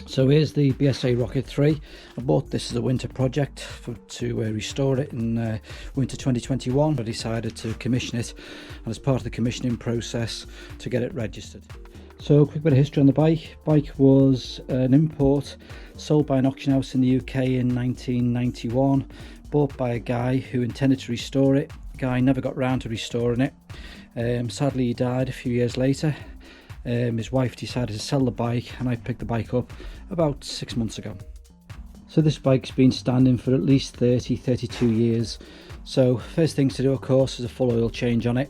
So here's the BSA Rocket 3. I bought this as a winter project to restore it in winter 2021. I decided to commission it, and as part of the commissioning process to get it registered. So a quick bit of history on the bike. Bike was an import sold by an auction house in the UK in 1991, bought by a guy who intended to restore it. The guy never got round to restoring it. Sadly he died a few years later. His wife decided to sell the bike, and I picked the bike up about 6 months ago. So this bike's been standing for at least 32 years. So first things to do, of course, is a full oil change on it.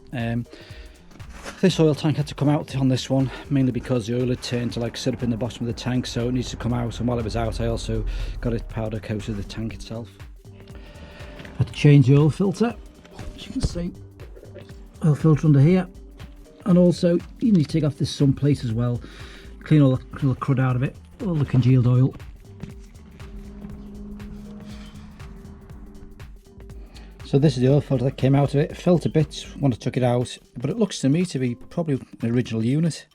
This oil tank had to come out on this one, mainly because the oil had turned to sit up in the bottom of the tank, so it needs to come out, and while it was out I also got it powder coated the tank itself. Had to change the oil filter, as you can see, oil filter under here. And also you need to take off this sun plate as well, clean all the crud out of it, all the congealed oil. So this is the oil filter that came out of it. It felt a bit when I took it out, but it looks to me to be probably an original unit.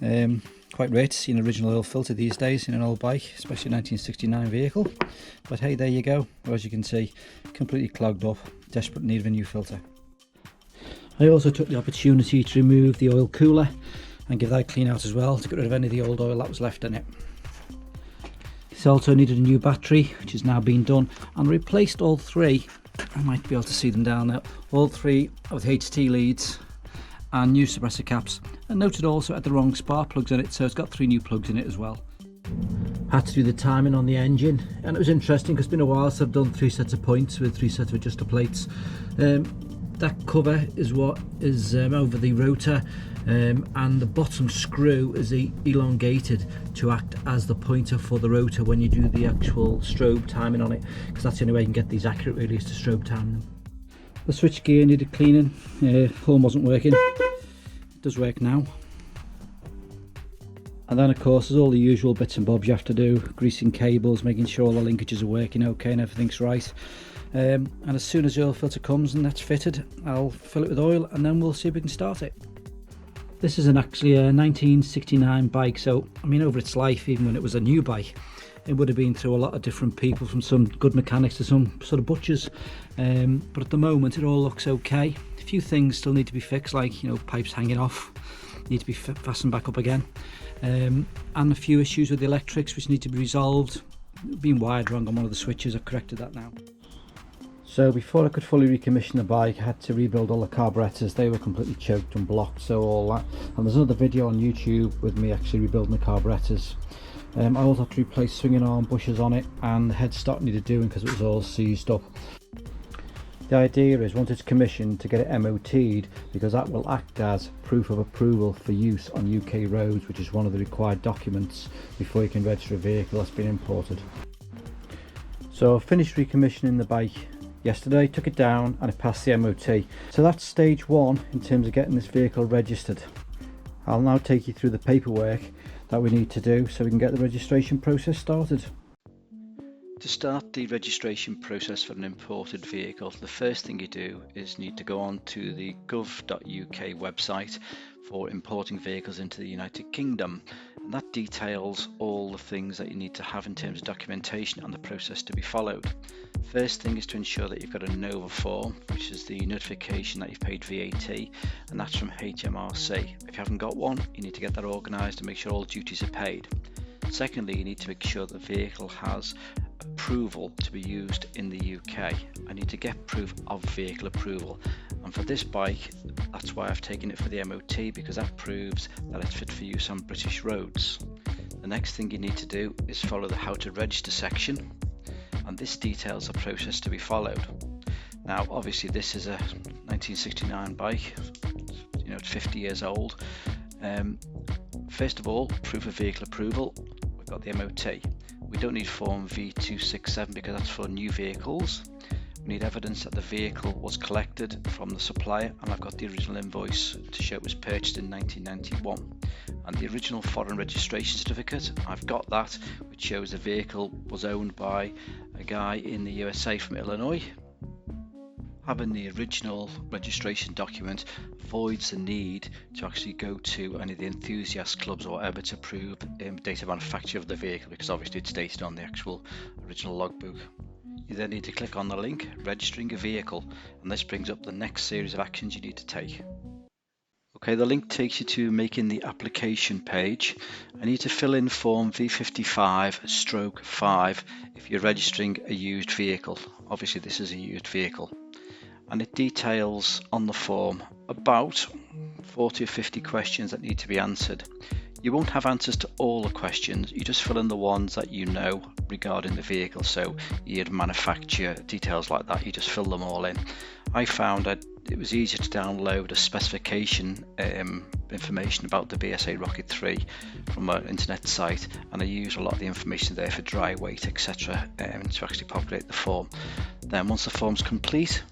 Quite rare to see an original oil filter these days in an old bike, especially a 1969 vehicle. But hey, there you go. As you can see, completely clogged up, desperate need of a new filter. I also took the opportunity to remove the oil cooler and give that a clean out as well, to get rid of any of the old oil that was left in it. This also needed a new battery, which has now been done, and replaced all three. I might be able to see them down there. All three of the HT leads and new suppressor caps. And noted also had the wrong spark plugs in it, so it's got 3 new plugs in it as well. Had to do the timing on the engine, and it was interesting because it's been a while since I've done 3 sets of points with 3 sets of adjuster plates. That cover is what is over the rotor, and the bottom screw is elongated to act as the pointer for the rotor when you do the actual strobe timing on it, because that's the only way you can get these accurate really, is to strobe time them. The switch gear needed cleaning, horn wasn't working, it does work now. And then of course there's all the usual bits and bobs you have to do, greasing cables, making sure all the linkages are working okay and everything's right. And as soon as the oil filter comes and that's fitted, I'll fill it with oil, and then we'll see if we can start it. This is actually a 1969 bike, so I mean, over its life, even when it was a new bike, it would have been through a lot of different people, from some good mechanics to some sort of butchers, but at the moment it all looks okay. A few things still need to be fixed, like pipes hanging off need to be fastened back up again, and a few issues with the electrics which need to be resolved. Being wired wrong on one of the switches, I've corrected that now. So before I could fully recommission the bike, I had to rebuild all the carburetors. They were completely choked and blocked, so all that. And there's another video on YouTube with me actually rebuilding the carburetors. I also had to replace swinging arm bushers on it, and the headstock needed doing because it was all seized up. The idea is, once it's commissioned, to get it MOT'd, because that will act as proof of approval for use on UK roads, which is one of the required documents before you can register a vehicle that's been imported. So I finished recommissioning the bike yesterday, took it down, and it passed the MOT. So that's stage 1 in terms of getting this vehicle registered. I'll now take you through the paperwork that we need to do so we can get the registration process started. To start the registration process for an imported vehicle, the first thing you do is need to go on to the gov.uk website for importing vehicles into the United Kingdom, and that details all the things that you need to have in terms of documentation and the process to be followed. First thing is to ensure that you've got a NOVA form, which is the notification that you've paid VAT, and that's from HMRC. If you haven't got one, you need to get that organised and make sure all duties are paid. Secondly, you need to make sure the vehicle has approval to be used in the UK. I need to get proof of vehicle approval, and for this bike that's why I've taken it for the MOT, because that proves that it's fit for use on British roads. The next thing you need to do is follow the how to register section, and this details the process to be followed. Now obviously this is a 1969 bike, it's 50 years old. First of all, proof of vehicle approval, we've got the MOT. We don't need form V267 because that's for new vehicles. We need evidence that the vehicle was collected from the supplier, and I've got the original invoice to show it was purchased in 1991. And the original foreign registration certificate, I've got that, which shows the vehicle was owned by a guy in the USA from Illinois. Having the original registration document avoids the need to actually go to any of the enthusiast clubs or whatever to prove date of manufacture of the vehicle, because obviously it's dated on the actual original logbook. You then need to click on the link registering a vehicle, and this brings up the next series of actions you need to take. Okay, the link takes you to making the application page. I need to fill in form V55/5 if you're registering a used vehicle. Obviously this is a used vehicle, and it details on the form about 40 or 50 questions that need to be answered. You won't have answers to all the questions, you just fill in the ones that you know regarding the vehicle, so year, manufacture, details like that, you just fill them all in. I found that it was easier to download a specification information about the BSA Rocket 3 from an internet site, and I use a lot of the information there for dry weight, etc., to actually populate the form. Then once the form's complete,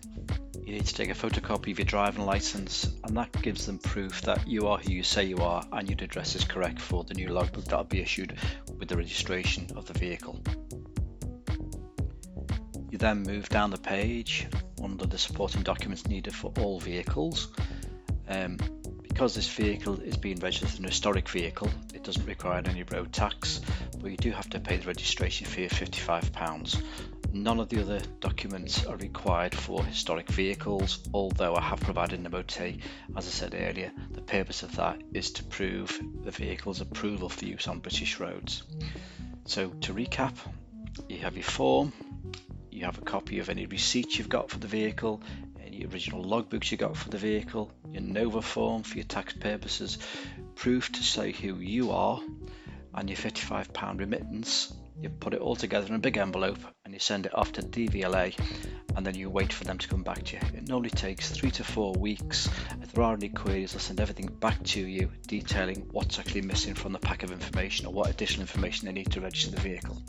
you need to take a photocopy of your driving license, and that gives them proof that you are who you say you are and your address is correct for the new logbook that will be issued with the registration of the vehicle. You then move down the page under the supporting documents needed for all vehicles. Because this vehicle is being registered as an historic vehicle, it doesn't require any road tax, but you do have to pay the registration fee of £55. None of the other documents are required for historic vehicles, although I have provided an MOT. As I said earlier, the purpose of that is to prove the vehicle's approval for use on British roads. So to recap, you have your form, you have a copy of any receipts you've got for the vehicle, any original logbooks you got for the vehicle, your NOVA form for your tax purposes, proof to say who you are, and your £55 remittance. You put it all together in a big envelope and you send it off to DVLA, and then you wait for them to come back to you. It normally takes 3 to 4 weeks. If there are any queries, they'll send everything back to you detailing what's actually missing from the pack of information or what additional information they need to register the vehicle.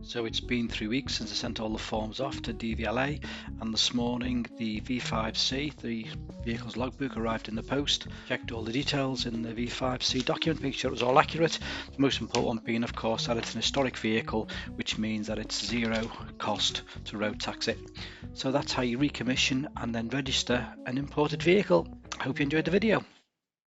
So it's been 3 weeks since I sent all the forms off to DVLA, and this morning the V5C, the vehicle's logbook, arrived in the post. Checked all the details in the V5C document, make sure it was all accurate. The most important one being, of course, that it's an historic vehicle, which means that it's zero cost to road tax it. So that's how you recommission and then register an imported vehicle. I hope you enjoyed the video.